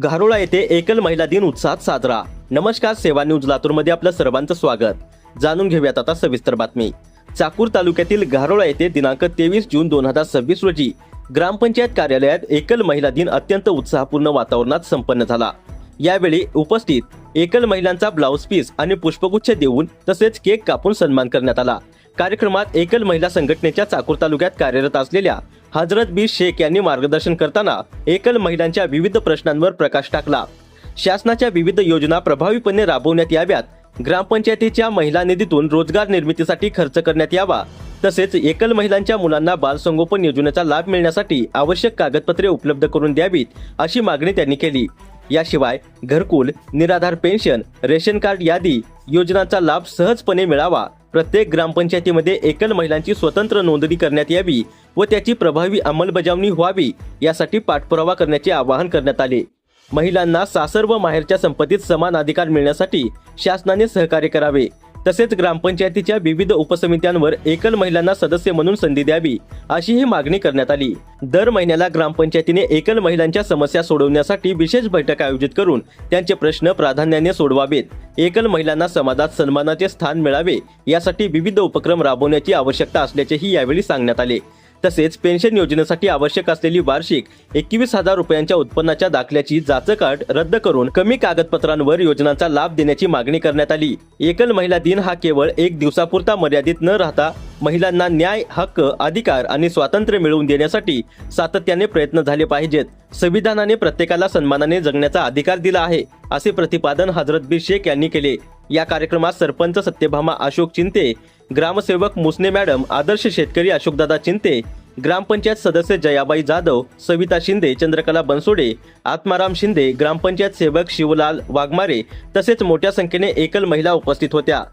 घारोळा येथे एकल महिला दिन उत्साहात साजरा। नमस्कार, सेवा न्यूज लातूरमध्ये आपलं सर्वांचं स्वागत। जाणून घेऊयात आता सविस्तर बातमी। चाकूर तालुक्यातील घारोळा येथे दिनांक 23 जून 2026 रोजी ग्रामपंचायत कार्यालयात एकल महिला दिन अत्यंत उत्साहपूर्ण वातावरणात संपन्न झाला। यावेळी उपस्थित एकल महिलांचा ब्लाउज पीस आणि पुष्पगुच्छ देऊन तसेच केक कापून सन्मान करण्यात आला। कार्यक्रमात एकल महिला संघटनेच्या चाकूर तालुक्यात कार्यरत असलेल्या हजरत बी शेख यांनी मार्गदर्शन करताना एकल महिलांच्या विविध प्रश्नांवर प्रकाश टाकला। शासनाच्या विविध योजना प्रभावीपणे राबवण्यात याव्यात, ग्रामपंचायतीच्या महिला निधीतून रोजगार निर्मितीसाठी खर्च करण्यात यावा, तसेच एकल महिलांच्या मुलांना बालसंगोपन योजनेचा लाभ मिळण्यासाठी आवश्यक कागदपत्रे उपलब्ध करून द्यावीत, अशी मागणी त्यांनी केली। याशिवाय घरकुल, निराधार पेन्शन, रेशन कार्ड यादी योजनांचा लाभ सहजपणे मिळावा, प्रत्येक ग्रामपंचायतीमध्ये एकल महिलांची स्वतंत्र नोंदणी करण्यात यावी व त्याची प्रभावी अंमलबजावणी व्हावी, यासाठी पाठपुरावा करण्याचे आवाहन करण्यात आले। महिलांना सासर व माहेरच्या संपत्तीत समान अधिकार मिळण्यासाठी शासनाने सहकार्य करावे, तसेच ग्रामपंचायतीच्या विविध उपसमित्यांवर एकल महिलांना सदस्य म्हणून संधी द्यावी, अशीही मागणी करण्यात आली। दर महिन्याला ग्रामपंचायतीने एकल महिलांच्या समस्या सोडवण्यासाठी विशेष बैठक आयोजित करून त्यांचे प्रश्न प्राधान्याने सोडवावेत, एकल महिलांना समाजात सन्मानाचे स्थान मिळावे, यासाठी विविध उपक्रम राबवण्याची आवश्यकता असल्याचेही यावेळी सांगण्यात आले। तसेच पेन्शन योजनेसाठी आवश्यक असलेली वार्षिक 21,000 रुपयांच्या उत्पन्नाच्या दाखल्याची जाचक रद्द करून कमी कागदपत्रांवर योजनांचा लाभ देण्याची मागणी करण्यात आली। एकल महिला दिन हा केवळ एक दिवसापुरता मर्यादित न राहता महिलांना न्याय, हक्क, अधिकार आणि स्वातंत्र्य मिळवून देण्यासाठी सातत्याने प्रयत्न झाले पाहिजेत। संविधानाने प्रत्येकाला सन्मानाने जगण्याचा अधिकार दिला आहे, असे प्रतिपादन हजरत बी शेख यांनी केले। या कार्यक्रमात सरपंच सत्यभामा अशोक चिंते, ग्रामसेवक मुसने मॅडम, आदर्श शेतकरी अशोकदादा चिंते, ग्रामपंचायत सदस्य जयाबाई जाधव, सविता शिंदे, चंद्रकला बनसोडे, आत्माराम शिंदे, ग्रामपंचायत सेवक शिवलाल वाघमारे तसेच मोठ्या संख्येने एकल महिला उपस्थित होत्या।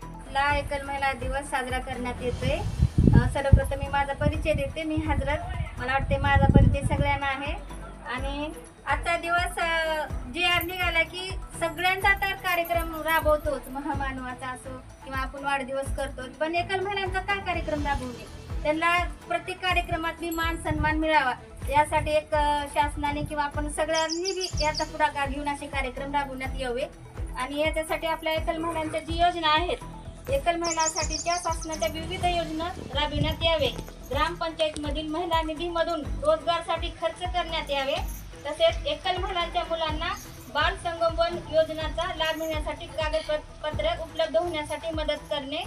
एकल महिला दिवस साजरा करण्यात येतोय। सर्वप्रथम मी माझा परिचय देते। मी हजरत, मला वाटते माझा परिचय सगळ्यांना आहे। आणि आजचा दिवस JR निघाला की सगळ्यांचा तर कार्यक्रम राबवतोच, महामानवाचा असो किंवा आपण वाढदिवस करतो, पण एकल महिलांचा काय कार्यक्रम राबवणे, त्यांना प्रत्येक कार्यक्रमातली मान सन्मान मिळावा, यासाठी एक शासनाने किंवा आपण सगळ्यांनी बी याचा पुढाकार घेऊन असे कार्यक्रम राबवण्यात यावे। आणि याच्यासाठी आपल्या एकल महिलांच्या जी योजना आहेत, एकल महिलांसाठीच्या शासनाच्या विविध योजना राबविण्यात यावे, ग्रामपंचायत मधील महिला निधीमधून रोजगारासाठी खर्च करण्यात यावे, तसेच एकल महिलांच्या मुलांना बाल संगोपन योजनाचा लाभ मिळण्यासाठी कागदपत्र उपलब्ध होण्यासाठी मदत करणे,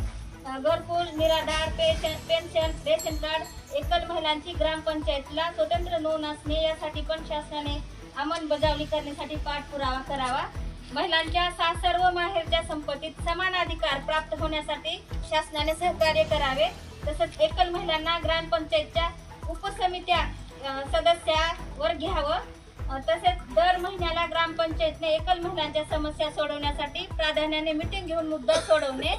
घरकुल, निराधार, पेन्शन, रेशन कार्ड, एकल महिलांची ग्रामपंचायतला स्वतंत्र नोंद असणे, यासाठी पण शासनाने अंमलबजावणी करण्यासाठी पाठपुरावा करावा। महिलांच्या सासर व माहेरच्या संपत्तीत समान अधिकार प्राप्त होण्यासाठी शासनाने सहकार्य करावे, तसेच एकल महिलांना ग्रामपंचायतच्या उपसमित्या सदस्यावर घ्यावं, तसेच दर महिन्याला ग्रामपंचायतने एकल महिलांच्या समस्या सोडवण्यासाठी प्राधान्याने मीटिंग घेऊन मुद्दा सोडवणे,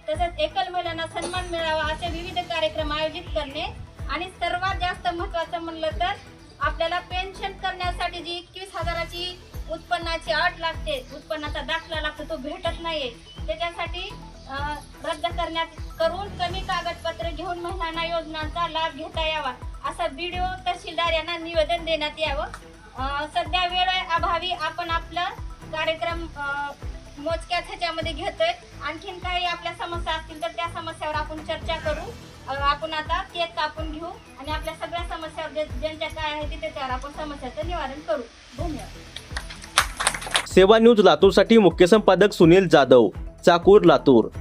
तसेच एकल महिलांना सन्मान मिळावा असे विविध कार्यक्रम आयोजित करणे। आणि सर्वात जास्त महत्त्वाचं म्हणलं तर आपल्याला पेन्शन करण्यासाठी जी 21,000ची उत्पन्नाची अट लागते, उत्पन्नाचा दाखला लागतो, तो भेटत नाहीये, त्याच्यासाठी रद्द करून कमी कागदपत्र घेऊन महिलांना योजनांचा लाभ घेता यावा, असा BDO तहसीलदार यांना निवेदन देण्यात यावं। सध्या वेळ अभावी आपण आपला कार्यक्रम मोजक्याच ह्याच्यामध्ये घेतोय। आणखीन काही आपल्या समस्या असतील तर त्या समस्यावर आपण चर्चा करू। आपण आता केक कापून घेऊ आणि आपल्या सगळ्या समस्यावर ज्यांच्या काय आहे त्याच्यावर आपण समस्याचं निवारण करू। धन्यवाद। सेवा न्यूज लातूरसाठी मुख्य संपादक सुनील जाधव, चाकूर, लातूर।